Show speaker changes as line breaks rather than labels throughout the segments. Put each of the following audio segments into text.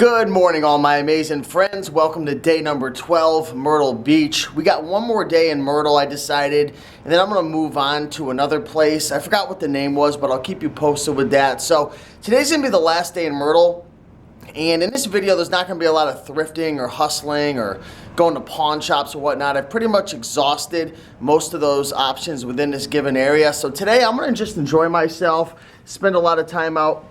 Good morning, all my amazing friends. Welcome to day number 12, Myrtle Beach. We got one more day in Myrtle, I decided, and then I'm going to move on to another place. I forgot what the name was, but I'll keep you posted with that. So today's going to be the last day in Myrtle, and in this video, there's not going to be a lot of thrifting or hustling or going to pawn shops or whatnot. I've pretty much exhausted most of those options within this given area. So today, I'm going to just enjoy myself, spend a lot of time out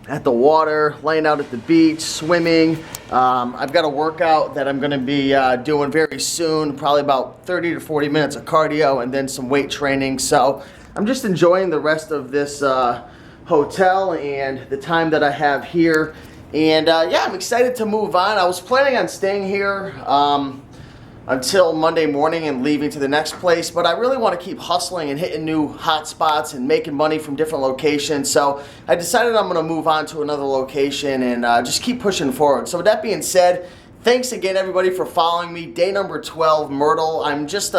at the water, laying out at the beach, swimming. I've got a workout that I'm going to be doing very soon, probably about 30 to 40 minutes of cardio and then some weight training. So I'm just enjoying the rest of this hotel and the time that I have here. And yeah, I'm excited to move on. I was planning on staying here until Monday morning and leaving to the next place, but I really want to keep hustling and hitting new hot spots and making money from different locations. So I decided I'm going to move on to another location and just keep pushing forward. So with that being said, thanks again everybody for following me. Day number 12, Myrtle. I'm just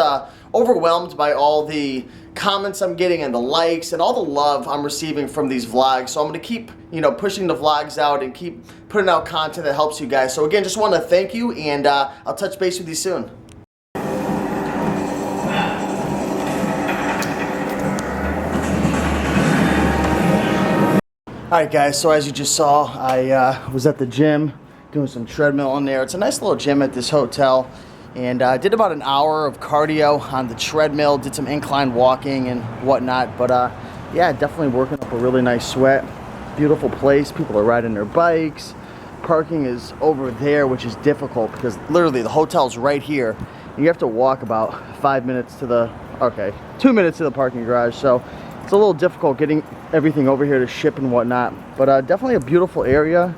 overwhelmed by all the comments I'm getting and the likes and all the love I'm receiving from these vlogs. So I'm going to keep, pushing the vlogs out and keep putting out content that helps you guys. So again, just want to thank you, and I'll touch base with you soon. Alright guys, so as you just saw, I was at the gym doing some treadmill in there. It's a nice little gym at this hotel, and I did about an hour of cardio on the treadmill, did some incline walking and whatnot, but yeah, definitely working up a really nice sweat. Beautiful place, people are riding their bikes. Parking is over there, which is difficult because literally the hotel's right here. You have to walk about 2 minutes to the parking garage, so it's a little difficult getting everything over here to ship and whatnot, but definitely a beautiful area.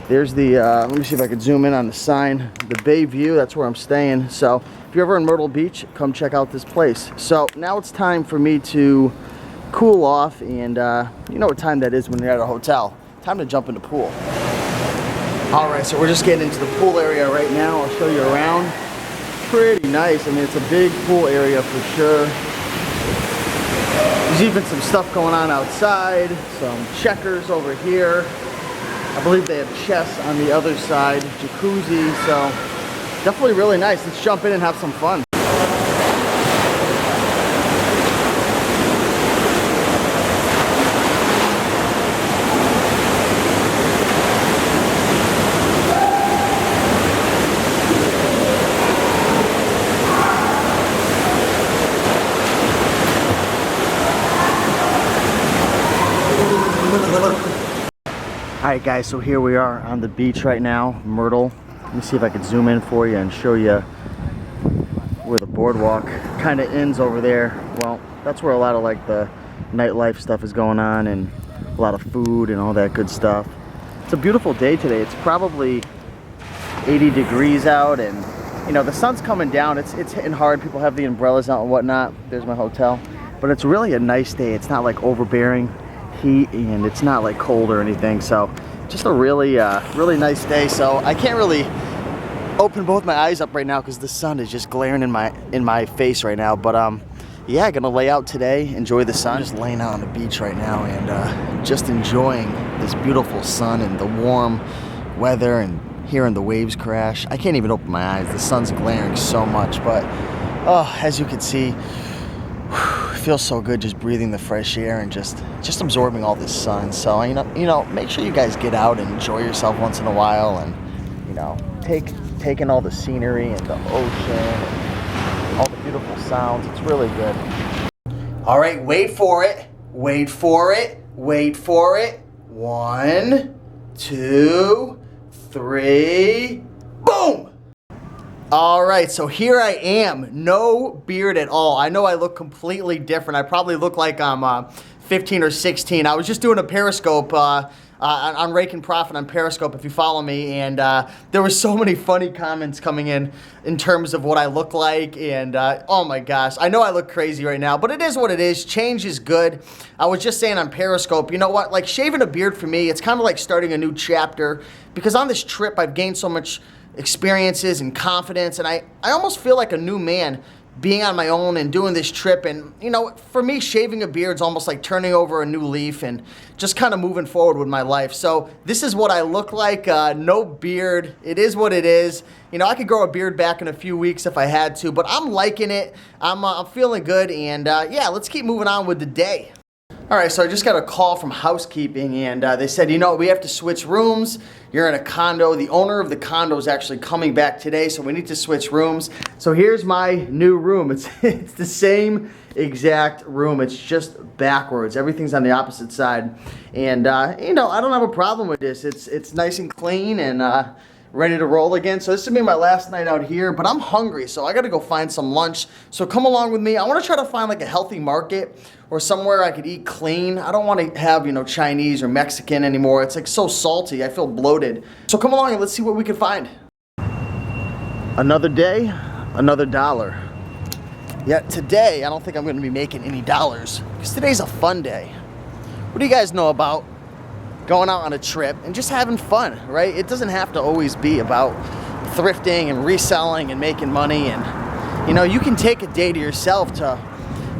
There's the, let me see if I can zoom in on the sign, the Bay View, that's where I'm staying. So if you're ever in Myrtle Beach, come check out this place. So now it's time for me to cool off, and you know what time that is when you're at a hotel. Time to jump in the pool. All right, so we're just getting into the pool area right now. I'll show you around. Pretty nice. I mean, it's a big pool area for sure. There's even some stuff going on outside, some checkers over here. I believe they have chess on the other side, jacuzzi, so definitely really nice. Let's jump in and have some fun. Alright guys, so here we are on the beach right now, Myrtle. Let me see if I can zoom in for you and show you where the boardwalk kind of ends over there. Well, that's where a lot of like the nightlife stuff is going on, and a lot of food and all that good stuff. It's a beautiful day today. It's probably 80 degrees out, and the sun's coming down. It's hitting hard. People have the umbrellas out and whatnot. There's my hotel. But it's really a nice day. It's not like overbearing heat, and it's not like cold or anything, so just a really nice day. So I can't really open both my eyes up right now because the sun is just glaring in my face right now, but yeah, gonna lay out today, enjoy the sun. Just laying out on the beach right now and just enjoying this beautiful sun and the warm weather and hearing the waves crash. I can't even open my eyes, the sun's glaring so much, but as you can see, it feels so good just breathing the fresh air and just absorbing all this sun. So make sure you guys get out and enjoy yourself once in a while, and take in all the scenery and the ocean and all the beautiful sounds. It's really good. All right, wait for it. 1, 2, 3, boom! All right, so here I am, no beard at all. I know I look completely different. I probably look like I'm 15 or 16. I was just doing a Periscope on Raiken Profit on Periscope, if you follow me, and there were so many funny comments coming in terms of what I look like, and oh my gosh, I know I look crazy right now, but it is what it is. Change is good. I was just saying on Periscope, you know what, like shaving a beard for me, it's kind of like starting a new chapter, because on this trip I've gained so much experiences and confidence, and I almost feel like a new man being on my own and doing this trip. And, you know, for me, shaving a beard's almost like turning over a new leaf and just kind of moving forward with my life. So this is what I look like. No beard. It is what it is. You know, I could grow a beard back in a few weeks if I had to, but I'm liking it. I'm feeling good. And yeah, let's keep moving on with the day. All right, so I just got a call from housekeeping, and they said, you know, we have to switch rooms. You're in a condo. The owner of the condo is actually coming back today, so we need to switch rooms. So here's my new room. It's the same exact room. It's just backwards. Everything's on the opposite side. And, you know, I don't have a problem with this. It's nice and clean and ready to roll again. So this will be my last night out here, but I'm hungry, so I gotta go find some lunch. So come along with me. I wanna try to find like a healthy market or somewhere I could eat clean. I don't wanna have, you know, Chinese or Mexican anymore. It's like so salty, I feel bloated. So come along and let's see what we can find. Another day, another dollar. Yet today, I don't think I'm gonna be making any dollars because today's a fun day. What do you guys know about going out on a trip and just having fun, right? It doesn't have to always be about thrifting and reselling and making money. And, you know, you can take a day to yourself to,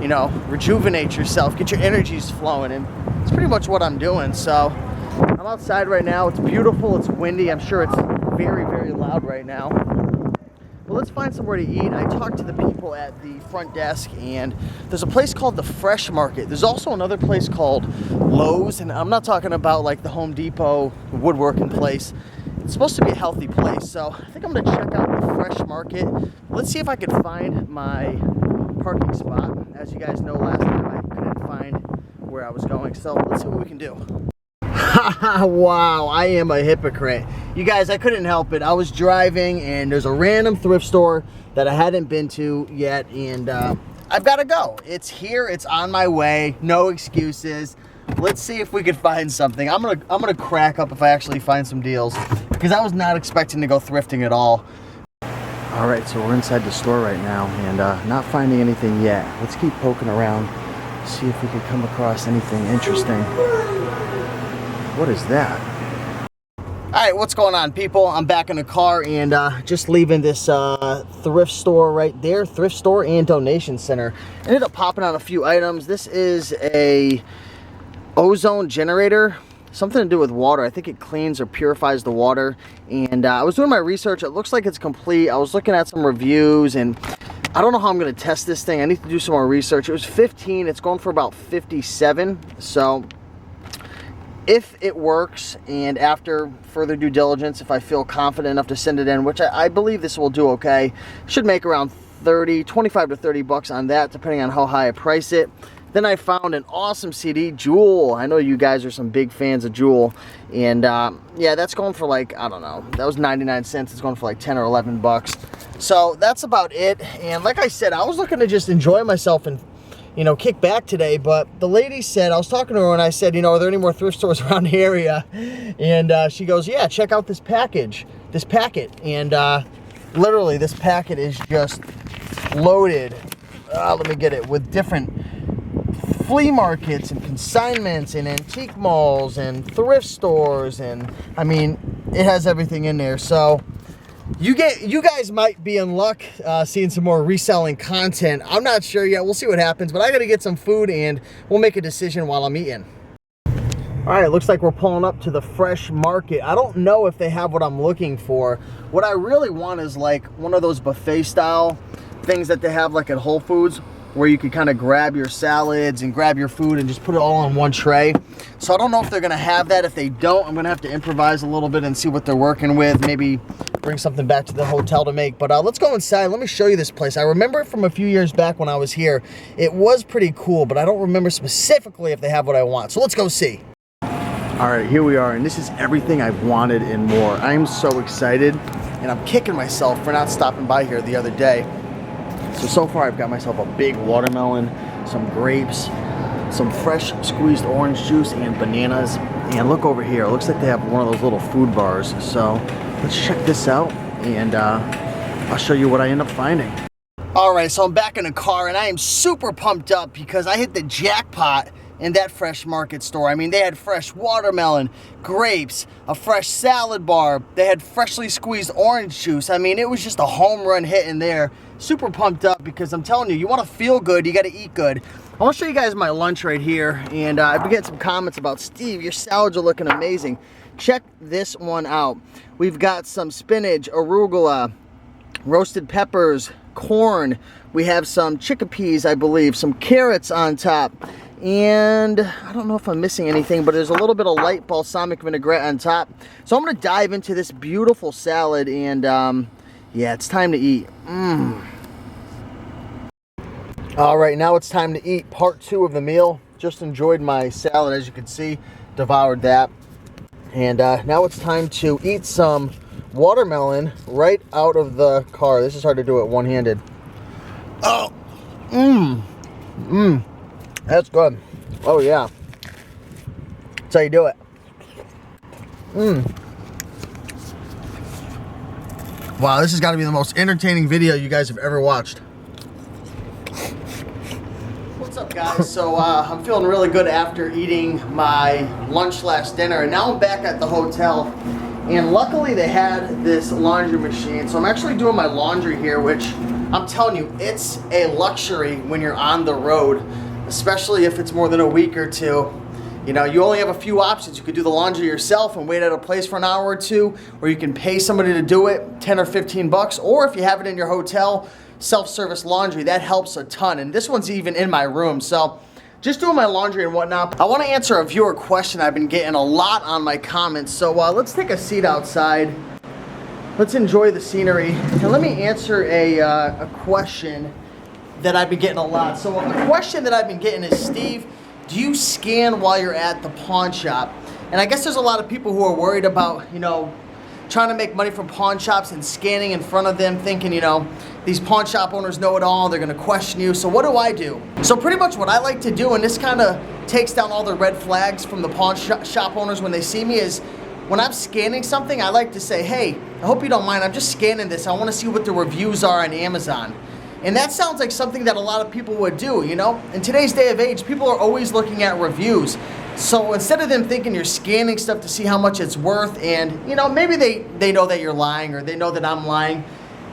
you know, rejuvenate yourself, get your energies flowing. And it's pretty much what I'm doing. So I'm outside right now. It's beautiful. It's windy. I'm sure it's very, very loud right now. But let's find somewhere to eat. I talked to the people at the front desk, and there's a place called the Fresh Market. There's also another place called Lowe's, and I'm not talking about like the Home Depot woodworking place. It's supposed to be a healthy place, so I think I'm gonna check out the Fresh Market. Let's see if I can find my parking spot. As you guys know, last time I couldn't find where I was going, so let's see what we can do. Wow, I am a hypocrite. You guys, I couldn't help it. I was driving and there's a random thrift store that I hadn't been to yet, and I've got to go. It's here, it's on my way, no excuses. Let's see if we can find something. I'm gonna crack up if I actually find some deals, because I was not expecting to go thrifting at all. All right, so we're inside the store right now and not finding anything yet. Let's keep poking around, see if we can come across anything interesting. What is that? All right, what's going on, people? I'm back in the car and just leaving this thrift store right there. Thrift store and donation center. Ended up popping on a few items. This is a ozone generator. Something to do with water. I think it cleans or purifies the water. And I was doing my research. It looks like it's complete. I was looking at some reviews, and I don't know how I'm going to test this thing. I need to do some more research. It was 15. It's going for about 57. So if it works, and after further due diligence, if I feel confident enough to send it in, which I believe this will do okay, should make around 25 to 30 bucks on that, depending on how high I price it. Then I found an awesome CD, Jewel. I know you guys are some big fans of Jewel. And yeah, that's going for like, I don't know, that was 99 cents. It's going for like 10 or 11 bucks. So that's about it. And like I said, I was looking to just enjoy myself and, you know, kick back today, but the lady said, I was talking to her and I said, you know, are there any more thrift stores around the area? And she goes, yeah, check out this packet. And literally this packet is just loaded, let me get it, with different flea markets and consignments and antique malls and thrift stores. And I mean, it has everything in there. So you guys might be in luck seeing some more reselling content. I'm not sure yet. We'll see what happens, but I gotta get some food and we'll make a decision while I'm eating. All right, it looks like we're pulling up to the Fresh Market. I don't know if they have what I'm looking for. What I really want is like one of those buffet style things that they have like at Whole Foods, where you can kind of grab your salads and grab your food and just put it all on one tray. So I don't know if they're gonna have that. If they don't, I'm gonna have to improvise a little bit and see what they're working with. Maybe bring something back to the hotel to make. But let's go inside. Let me show you this place. I remember it from a few years back when I was here. It was pretty cool, but I don't remember specifically if they have what I want. So let's go see. All right, here we are, and this is everything I've wanted and more. I'm so excited, and I'm kicking myself for not stopping by here the other day. So far I've got myself a big watermelon, some grapes, some fresh squeezed orange juice, and bananas. And look over here, it looks like they have one of those little food bars. So let's check this out, and I'll show you what I end up finding. All right, so I'm back in the car, and I am super pumped up because I hit the jackpot in that fresh market store. I mean, they had fresh watermelon, grapes, a fresh salad bar. They had freshly squeezed orange juice. I mean, it was just a home run hit in there. Super pumped up because I'm telling you, you want to feel good, you got to eat good. I want to show you guys my lunch right here, and I've been getting some comments about, Steve, your salads are looking amazing. Check this one out. We've got some spinach, arugula, roasted peppers, corn. We have some chickpeas, I believe, some carrots on top. And I don't know if I'm missing anything, but there's a little bit of light balsamic vinaigrette on top. So I'm going to dive into this beautiful salad, and yeah, it's time to eat. All right, now it's time to eat part 2 of the meal. Just enjoyed my salad, as you can see, devoured that. And now it's time to eat some watermelon right out of the car. This is hard to do it one-handed. Oh, that's good. Oh yeah, that's how you do it. Wow, this has got to be the most entertaining video you guys have ever watched. What's up, guys? So I'm feeling really good after eating my lunch/dinner, and now I'm back at the hotel. And luckily they had this laundry machine, so I'm actually doing my laundry here, which I'm telling you, it's a luxury when you're on the road, especially if it's more than a week or two. You know, you only have a few options. You could do the laundry yourself and wait at a place for an hour or two, or you can pay somebody to do it, 10 or 15 bucks, or if you have it in your hotel, self-service laundry, that helps a ton. And this one's even in my room, so just doing my laundry and whatnot. I want to answer a viewer question I've been getting a lot on my comments, so let's take a seat outside. Let's enjoy the scenery, and let me answer a question that I've been getting a lot. So a question that I've been getting is, Steve, do you scan while you're at the pawn shop? And I guess there's a lot of people who are worried about, you know, trying to make money from pawn shops and scanning in front of them, thinking, you know, these pawn shop owners know it all, they're gonna question you. So what do I do? So pretty much what I like to do, and this kind of takes down all the red flags from the pawn shop owners when they see me, is when I'm scanning something, I like to say, hey, I hope you don't mind, I'm just scanning this. I wanna see what the reviews are on Amazon. And that sounds like something that a lot of people would do, you know? In today's day of age, people are always looking at reviews. So instead of them thinking you're scanning stuff to see how much it's worth, and, you know, maybe they know that you're lying, or they know that I'm lying,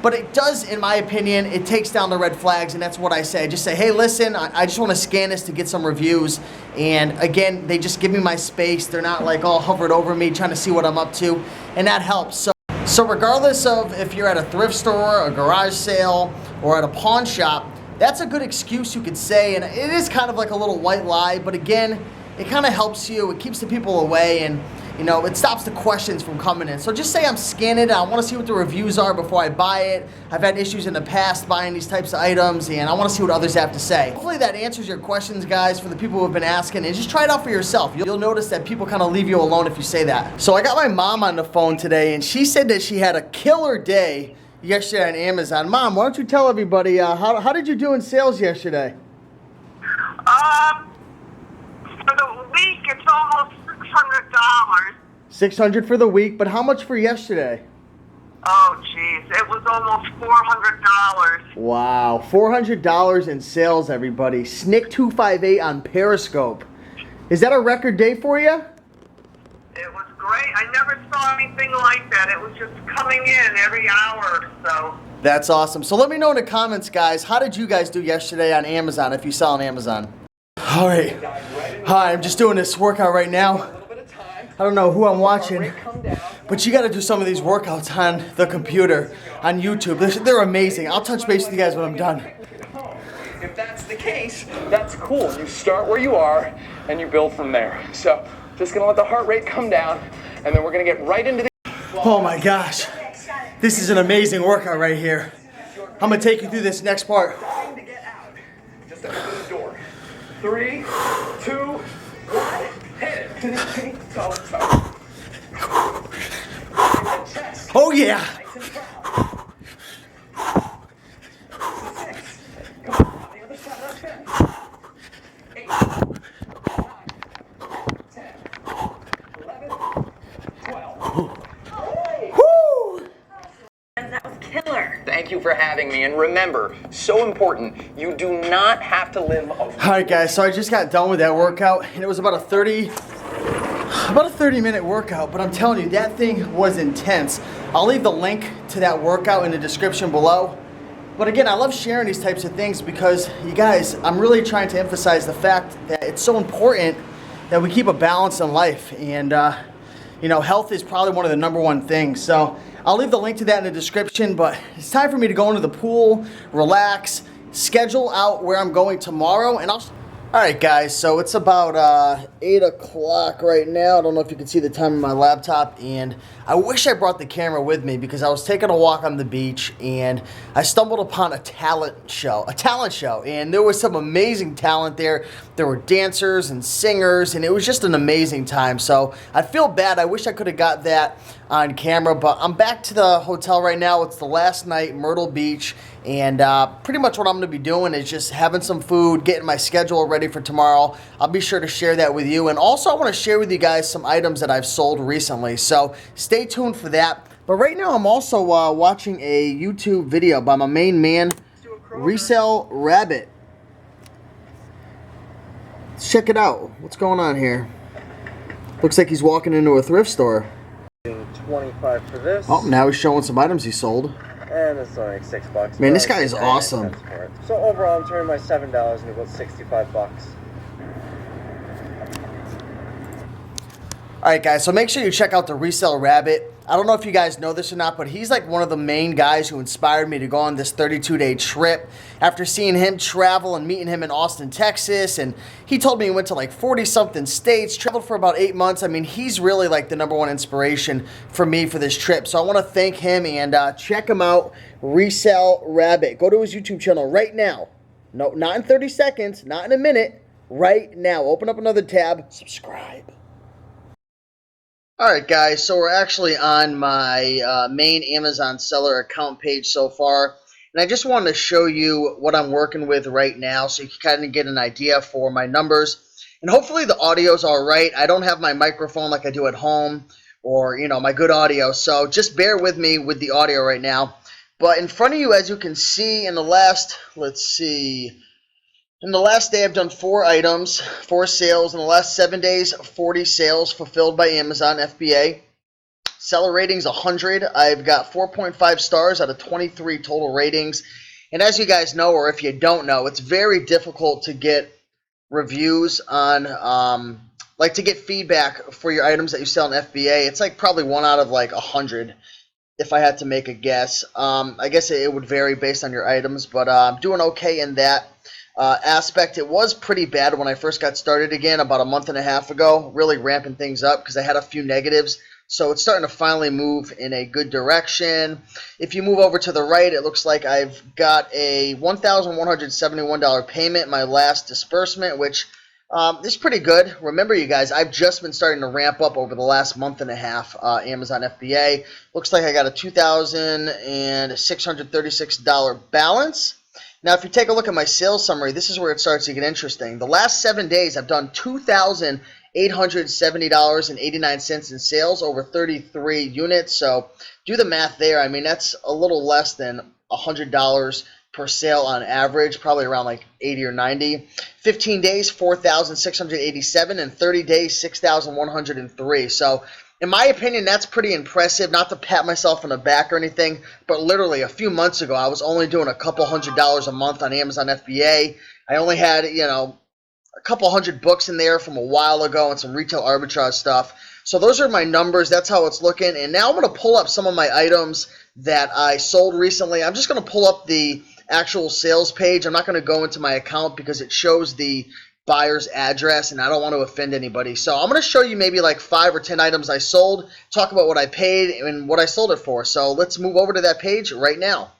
but it does, in my opinion, it takes down the red flags, and that's what I say. I just say, hey, listen, I just want to scan this to get some reviews, and again, they just give me my space. They're not like all hovered over me trying to see what I'm up to, and that helps. So regardless of if you're at a thrift store, a garage sale, or at a pawn shop, that's a good excuse you could say, and it is kind of like a little white lie, but again, it kind of helps you, it keeps the people away, and you know, it stops the questions from coming in. So just say I'm scanning it, I want to see what the reviews are before I buy it. I've had issues in the past buying these types of items, and I want to see what others have to say. Hopefully that answers your questions, guys, for the people who have been asking, and just try it out for yourself. You'll notice that people kind of leave you alone if you say that. So I got my mom on the phone today, and she said that she had a killer day yesterday on Amazon. Mom, why don't you tell everybody, how did you do in sales yesterday?
For the week, it's almost $600.
$600 for the week, but how much for yesterday?
Oh, geez. It was almost $400.
Wow, $400 in sales, everybody. Snick258 on Periscope. Is that a record day for you?
It was great. I never saw anything like that. It was just coming in every hour or so.
That's awesome. So let me know in the comments, guys, how did you guys do yesterday on Amazon, if you sell on Amazon? All right. Hi, I'm just doing this workout right now. I don't know who I'm watching, but you got to do some of these workouts on the computer, on YouTube. They're amazing. I'll touch base with you guys when I'm done.
If that's the case, that's cool. You start where you are, and you build from there. So, just gonna let the heart rate come down, and then we're gonna get right into the...
Oh my gosh. This is an amazing workout right here. I'm gonna take you through this next part.
Time to get out. Just open the door. 3, 2, 1, hit it. To the feet, toe, toe. Chest.
Oh yeah.
Nice and proud. 6. Come on, the other side of the 8, 9, 10, 11, 12.
That was killer.
Thank you. for having me. And remember, so important, you do not have to live a...
Alright guys, so I just got done with that workout, and it was about a 30-minute workout, but I'm telling you, that thing was intense. I'll leave the link to that workout in the description below. But again, I love sharing these types of things because, you guys, I'm really trying to emphasize the fact that it's so important that we keep a balance in life. And, you know, health is probably one of the #1 things. So I'll leave the link to that in the description, but it's time for me to go into the pool, relax, schedule out where I'm going tomorrow, and I'll... Alright guys, so it's about 8 o'clock right now. I don't know if you can see the time on my laptop, and I wish I brought the camera with me because I was taking a walk on the beach and I stumbled upon a talent show, and there was some amazing talent there. There were dancers and singers, and it was just an amazing time. So I feel bad. I wish I could have got that on camera, but I'm back to the hotel right now. It's the last night, Myrtle Beach, and pretty much what I'm going to be doing is just having some food, getting my schedule ready for tomorrow. I'll be sure to share that with you, and also I want to share with you guys some items that I've sold recently, so stay tuned for that. But right now I'm also watching a YouTube video by my main man, Resell Rabbit. Let's check it out. What's going on here? Looks like he's walking into a thrift store.
25 for this.
Oh, now he's showing some items he sold.
And it's only like $6.
Man, this guy is awesome.
So overall, I'm turning my $7 into about $65.
Alright guys, so make sure you check out the Resell Rabbit. I don't know if you guys know this or not, but he's like one of the main guys who inspired me to go on this 32-day trip. After seeing him travel and meeting him in Austin, Texas, and he told me he went to like 40-something states, traveled for about 8 months. I mean, he's really like the #1 inspiration for me for this trip. So I want to thank him and check him out, Resell Rabbit. Go to his YouTube channel right now. No, not in 30 seconds, not in a minute, right now. Open up another tab, subscribe. Alright guys, so we're actually on my main Amazon seller account page so far, and I just wanted to show you what I'm working with right now so you can kind of get an idea for my numbers, and hopefully the audio's alright. I don't have my microphone like I do at home, or you know, my good audio, so just bear with me with the audio right now. But in front of you, as you can see, in the last, in the last day, I've done 4 items, 4 sales. In the last 7 days, 40 sales fulfilled by Amazon FBA. Seller ratings 100. I've got 4.5 stars out of 23 total ratings. And as you guys know, or if you don't know, it's very difficult to get reviews on, like to get feedback for your items that you sell on FBA. It's like probably 1 out of like 100. If I had to make a guess. I guess it would vary based on your items, but I'm doing okay in that aspect. It was pretty bad when I first got started again about a month and a half ago, really ramping things up because I had a few negatives. So it's starting to finally move in a good direction. If you move over to the right, it looks like I've got a $1,171 payment, my last disbursement, which is pretty good. Remember, you guys, I've just been starting to ramp up over the last month and a half. Amazon FBA. Looks like I got a $2,636 balance. Now, if you take a look at my sales summary, this is where it starts to get interesting. The last 7 days, I've done $2,870.89 in sales over 33 units. So do the math there. I mean, that's a little less than $100 per sale on average, probably around like 80 or 90. 15 days, 4,687, and 30 days, 6,103. So in my opinion, that's pretty impressive. Not to pat myself on the back or anything, but literally a few months ago, I was only doing a couple $100s a month on Amazon FBA. I only had, you know, a couple $100 books in there from a while ago and some retail arbitrage stuff. So those are my numbers. That's how it's looking. And now I'm going to pull up some of my items that I sold recently. I'm just going to pull up the actual sales page. I'm not going to go into my account because it shows the buyer's address and I don't want to offend anybody. So I'm going to show you maybe like 5 or 10 items I sold, talk about what I paid and what I sold it for. So let's move over to that page right now.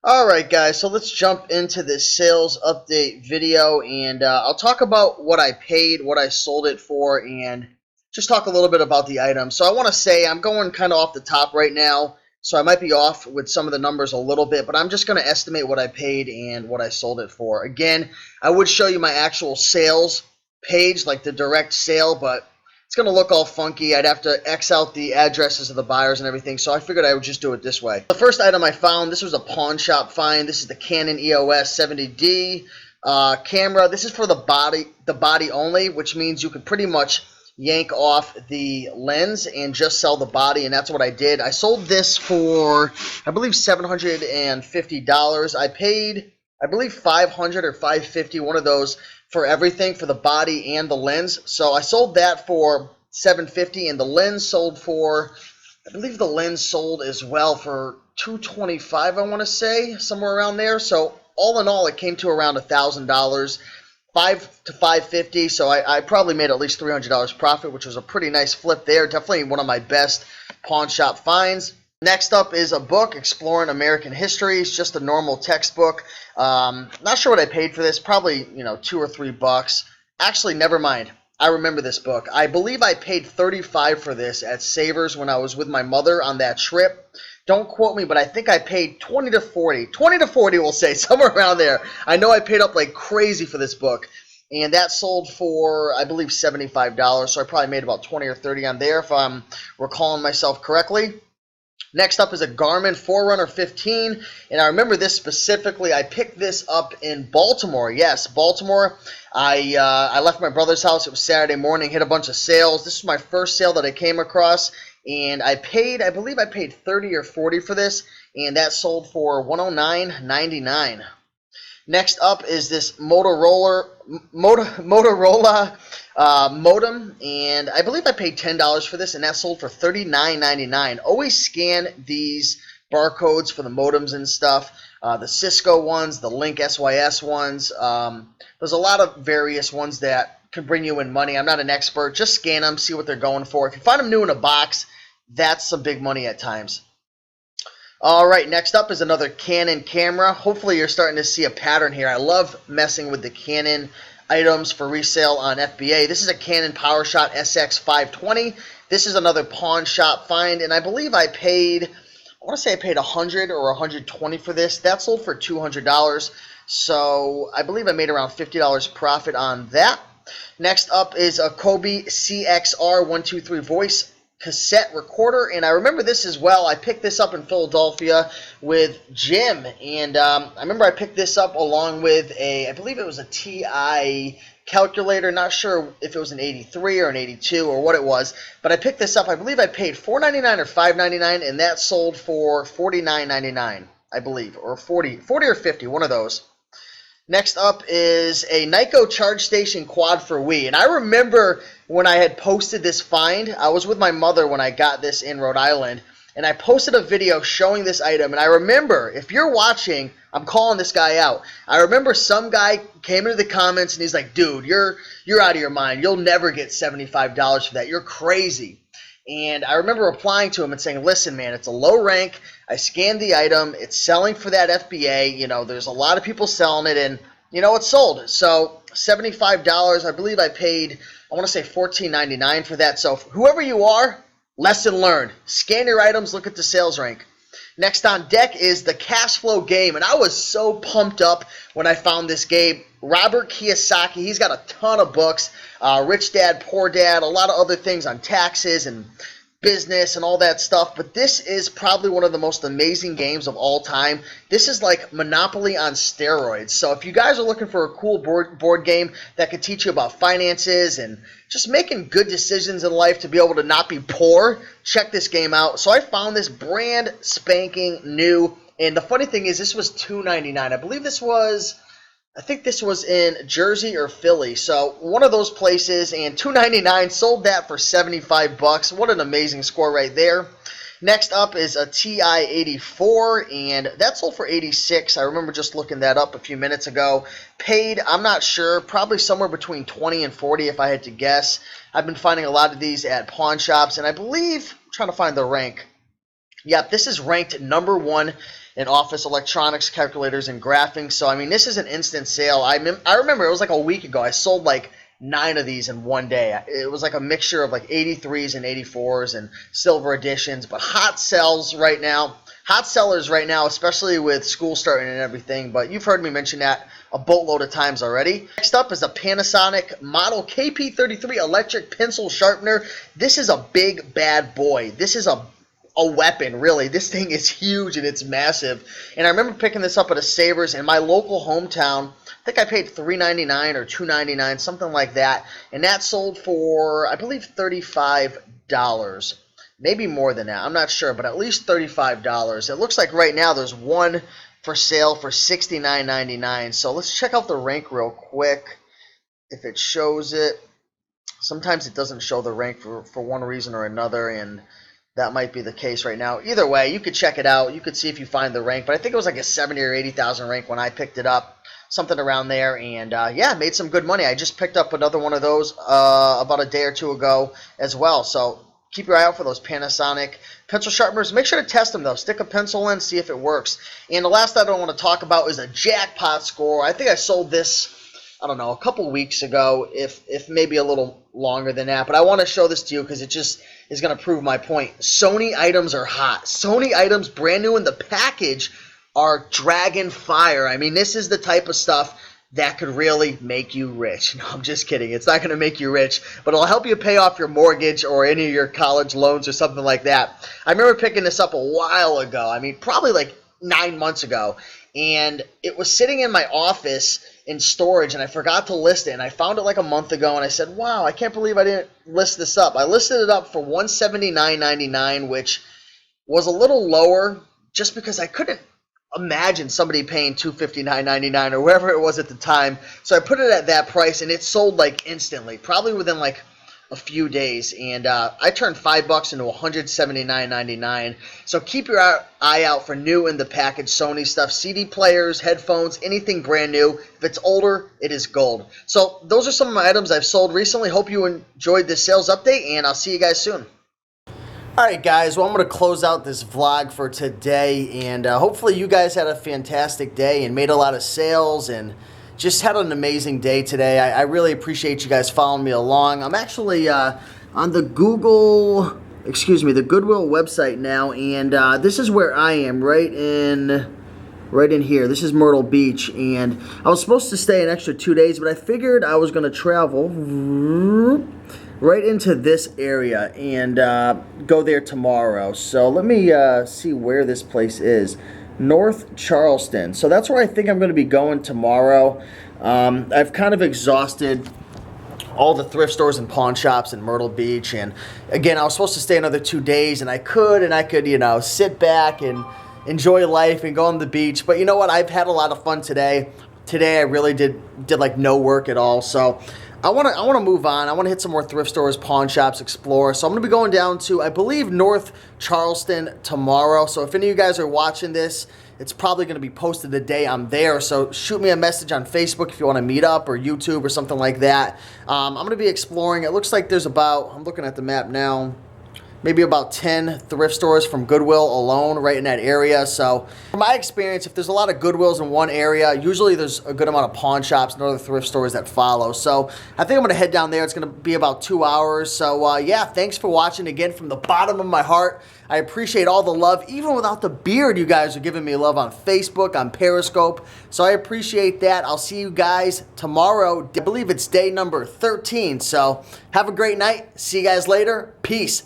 Alright guys, so let's jump into this sales update video, and I'll talk about what I paid, what I sold it for, and just talk a little bit about the item. So I want to say I'm going kind of off the top right now, so I might be off with some of the numbers a little bit, but I'm just going to estimate what I paid and what I sold it for. Again, I would show you my actual sales page, like the direct sale, but it's going to look all funky. I'd have to X out the addresses of the buyers and everything, so I figured I would just do it this way. The first item I found, this was a pawn shop find. This is the Canon EOS 70D camera. This is for the body only, which means you could pretty much yank off the lens and just sell the body, and that's what I did. I sold this for, I believe, $750. I paid, I believe, $500 or $550, one of those, for everything, for the body and the lens. So I sold that for $750, and the lens sold for, I believe the lens sold as well for $225, I want to say, somewhere around there. So all in all, it came to around $1,000. $5 to $550, so I probably made at least $300 profit, which was a pretty nice flip there. Definitely one of my best pawn shop finds. Next up is a book, Exploring American History. It's just a normal textbook. Not sure what I paid for this. Probably, $2 or $3. Actually, never mind. I remember this book. I believe I paid $35 for this at Savers when I was with my mother on that trip. Don't quote me, but I think I paid $20 to $40. $20 to $40, we'll say, somewhere around there. I know I paid up like crazy for this book, and that sold for, I believe, $75. So I probably made about $20 or $30 on there, if I'm recalling myself correctly. Next up is a Garmin Forerunner 15, and I remember this specifically. I picked this up in Baltimore. Yes, Baltimore. I left my brother's house. It was Saturday morning, hit a bunch of sales. This was my first sale that I came across, and I believe I paid $30 or $40 for this, and that sold for $109.99. Next up is this Motorola modem, and I believe I paid $10 for this, and that sold for $39.99. Always scan these barcodes for the modems and stuff. The Cisco ones, the Link SYS ones. There's a lot of various ones that could bring you in money. I'm not an expert. Just scan them, see what they're going for. If you find them new in a box, that's some big money at times. All right, next up is another Canon camera. Hopefully you're starting to see a pattern here. I love messing with the Canon items for resale on FBA. This is a Canon PowerShot SX520. This is another pawn shop find, and I believe I paid, I want to say I paid $100 or $120 for this. That sold for $200, so I believe I made around $50 profit on that. Next up is a Kobe CXR123 voice cassette recorder, and I remember this as well. I picked this up in Philadelphia with Jim, and I remember I picked this up along with I believe it was a TI calculator. Not sure if it was an 83 or an 82 or what it was, but I picked this up. I believe I paid $4.99 or $5.99, and that sold for $49.99, I believe, or $40 or $50, one of those. Next up is a Nyko charge station quad for Wii. And I remember when I had posted this find, I was with my mother when I got this in Rhode Island, and I posted a video showing this item. And I remember, if you're watching, I'm calling this guy out. I remember some guy came into the comments and he's like, dude, you're out of your mind. You'll never get $75 for that. You're crazy. And I remember replying to him and saying, listen, man, it's a low rank. I scanned the item. It's selling for that FBA. There's a lot of people selling it, and, it's sold. So $75, I believe I paid, I want to say $14.99 for that. So whoever you are, lesson learned. Scan your items, look at the sales rank. Next on deck is the Cash Flow game, and I was so pumped up when I found this game. Robert Kiyosaki, he's got a ton of books, Rich Dad, Poor Dad, a lot of other things on taxes and business and all that stuff, but this is probably one of the most amazing games of all time. This is like Monopoly on steroids. So if you guys are looking for a cool board game that could teach you about finances and just making good decisions in life to be able to not be poor, check this game out. So I found this brand spanking new, and the funny thing is this was $2.99. I think this was in Jersey or Philly, so one of those places, and $2.99, sold that for $75. What an amazing score right there. Next up is a TI-84, and that sold for $86. I remember just looking that up a few minutes ago. Paid, I'm not sure, probably somewhere between $20 and $40 if I had to guess. I've been finding a lot of these at pawn shops, and I believe, I'm trying to find the rank. Yep, this is ranked number 1 in office electronics, calculators, and graphing. So, I mean, this is an instant sale. I remember it was like a week ago. I sold like 9 of these in one day. It was like a mixture of like 83s and 84s and silver editions, but hot sells right now. hot sellers right now, especially with school starting and everything, but you've heard me mention that a boatload of times already. Next up is a Panasonic model KP33 electric pencil sharpener. This is a big bad boy. This is a weapon, really. This thing is huge and it's massive. And I remember picking this up at a Savers in my local hometown. I think I paid $3.99 or $2.99, something like that. And that sold for, I believe, $35. Maybe more than that. I'm not sure, but at least $35. It looks like right now there's one for sale for $69.99. So let's check out the rank real quick if it shows it. Sometimes it doesn't show the rank for one reason or another, and that might be the case right now. Either way, you could check it out. You could see if you find the rank, but I think it was like a 70 or 80,000 rank when I picked it up, something around there, and yeah, made some good money. I just picked up another one of those about a day or two ago as well. So keep your eye out for those Panasonic pencil sharpeners. Make sure to test them, though. Stick a pencil in, see if it works. And the last item I want to talk about is a jackpot score. I think I sold this, I don't know, a couple weeks ago, if maybe a little longer than that. But I want to show this to you because it just is going to prove my point. Sony items are hot. Sony items, brand new in the package, are dragon fire. I mean, this is the type of stuff that could really make you rich. No, I'm just kidding. It's not going to make you rich, but it'll help you pay off your mortgage or any of your college loans or something like that. I remember picking this up a while ago. I mean, probably like 9 months ago. And it was sitting in my office in storage, and I forgot to list it. And I found it like a month ago, and I said, wow, I can't believe I didn't list this up. I listed it up for $179.99, which was a little lower just because I couldn't imagine somebody paying $259.99 or whatever it was at the time. So I put it at that price, and it sold like instantly, probably within like a few days. And I turned $5 into $179.99. So keep your eye out for new in the package Sony stuff. CD players, headphones, anything brand new. If it's older, it is gold. So those are some of my items I've sold recently. Hope you enjoyed this sales update, and I'll see you guys soon. Alright guys, well I'm going to close out this vlog for today, and hopefully you guys had a fantastic day and made a lot of sales and just had an amazing day today. I really appreciate you guys following me along. I'm actually on the Goodwill website now, and this is where I am, right in here. This is Myrtle Beach, and I was supposed to stay an extra 2 days, but I figured I was going to travel right into this area and go there tomorrow. So let me see where this place is. North Charleston. So that's where I think I'm going to be going tomorrow. I've kind of exhausted all the thrift stores and pawn shops in Myrtle Beach, and again, I was supposed to stay another 2 days, and I could, you know, sit back and enjoy life and go on the beach. But you know what? I've had a lot of fun today. Today I really did like no work at all. So I want to move on. I want to hit some more thrift stores, pawn shops, explore. So I'm going to be going down to, I believe, North Charleston tomorrow. So if any of you guys are watching this, it's probably going to be posted the day I'm there. So shoot me a message on Facebook if you want to meet up, or YouTube or something like that. I'm going to be exploring. It looks like there's about, I'm looking at the map now, maybe about 10 thrift stores from Goodwill alone right in that area. So from my experience, if there's a lot of Goodwills in one area, usually there's a good amount of pawn shops and other thrift stores that follow. So I think I'm going to head down there. It's going to be about 2 hours. So yeah, thanks for watching again from the bottom of my heart. I appreciate all the love. Even without the beard, you guys are giving me love on Facebook, on Periscope. So I appreciate that. I'll see you guys tomorrow. I believe it's day number 13. So have a great night. See you guys later. Peace.